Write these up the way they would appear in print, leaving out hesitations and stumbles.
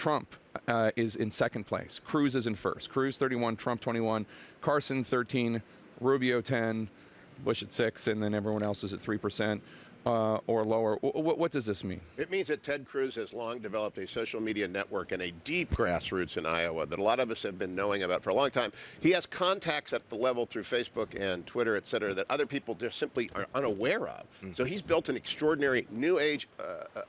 Trump is in second place. Cruz is in first. Cruz 31, Trump 21, Carson 13, Rubio 10, Bush at 6, and then everyone else is at 3%. Or lower. What does this mean? It means that Ted Cruz has long developed a social media network and a deep grassroots in Iowa that a lot of us have been knowing about for a long time. He has contacts at the level through Facebook and Twitter, et cetera, that other people just simply are unaware of. So he's built an extraordinary new age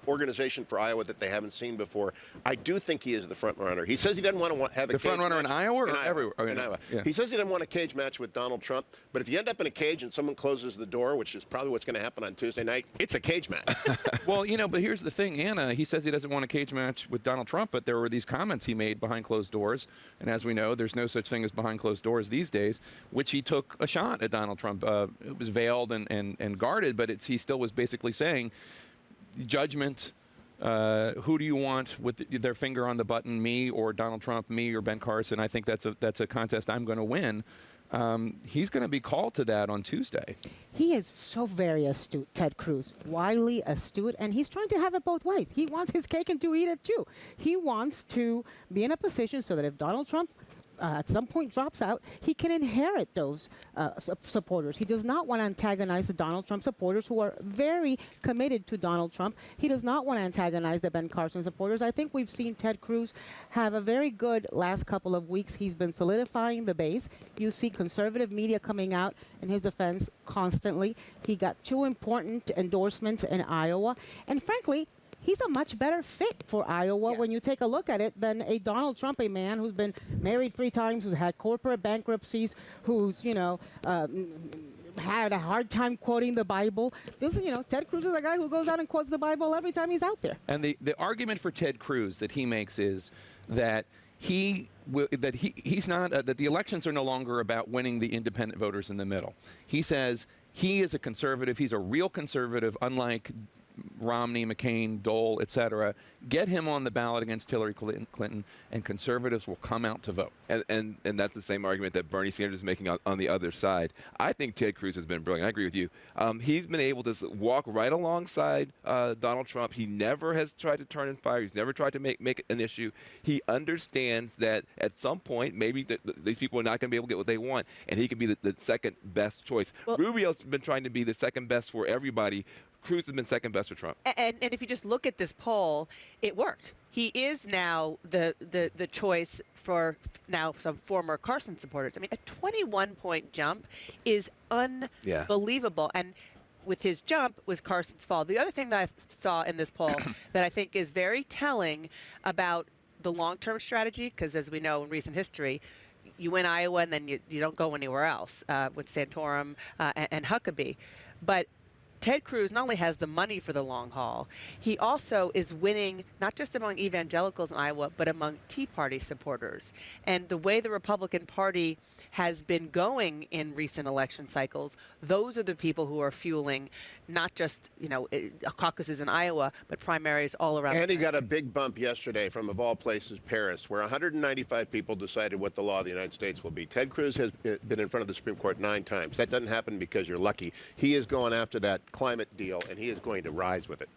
organization for Iowa that they haven't seen before. I do think he is the front runner. He says he doesn't want to have a the front runner in Iowa or everywhere? In Iowa. Yeah. He says he doesn't want a cage match with Donald Trump, but if you end up in a cage and someone closes the door, which is probably what's going to happen on Tuesday night, it's a cage match. Well, but here's the thing, Anna. He says he doesn't want a cage match with Donald Trump, but there were these comments he made behind closed doors. And as we know, there's no such thing as behind closed doors these days, which he took a shot at Donald Trump. It was veiled and guarded, but he still was basically saying, judgment, who do you want with their finger on the button, me or Donald Trump, me or Ben Carson? I think that's a contest I'm going to win. He's going to be called to that on Tuesday. He is so very astute, Ted Cruz, wily, astute, and he's trying to have it both ways. He wants his cake and to eat it too. He wants to be in a position so that if Donald Trump at some point drops out, he can inherit those supporters. He does not want to antagonize the Donald Trump supporters who are very committed to Donald Trump. He does not want to antagonize the Ben Carson supporters. I think we've seen Ted Cruz have a very good last couple of weeks. He's been solidifying the base. You see conservative media coming out in his defense constantly. He got 2 important endorsements in Iowa. And frankly, he's a much better fit for Iowa when you take a look at it than a Donald Trump, a man who's been married 3 times, who's had corporate bankruptcies, who's, had a hard time quoting the Bible. This is, Ted Cruz is a guy who goes out and quotes the Bible every time he's out there. And the argument for Ted Cruz that he makes is that he's not that the elections are no longer about winning the independent voters in the middle. He says he is a conservative. He's a real conservative, unlike Romney, McCain, Dole, et cetera. Get him on the ballot against Hillary Clinton, and conservatives will come out to vote. And that's the same argument that Bernie Sanders is making on the other side. I think Ted Cruz has been brilliant. I agree with you. He's been able to walk right alongside Donald Trump. He never has tried to turn and fire. He's never tried to make it an issue. He understands that at some point, maybe these people are not going to be able to get what they want, and he can be the second best choice. Well, Rubio's been trying to be the second best for everybody. Cruz has been second best for Trump. And if you just look at this poll, it worked. He is now the choice for now some former Carson supporters. I mean, a 21-point jump is unbelievable. Yeah. And with his jump was Carson's fall. The other thing that I saw in this poll that I think is very telling about the long-term strategy, because as we know in recent history, you win Iowa and then you don't go anywhere else with Santorum and Huckabee. But Ted Cruz not only has the money for the long haul, he also is winning not just among evangelicals in Iowa, but among Tea Party supporters. And the way the Republican Party has been going in recent election cycles, those are the people who are fueling not just, caucuses in Iowa, but primaries all around. And he got a big bump yesterday from, of all places, Paris, where 195 people decided what the law of the United States will be. Ted Cruz has been in front of the Supreme Court 9 times. That doesn't happen because you're lucky. He is going after that climate deal, and he is going to rise with it.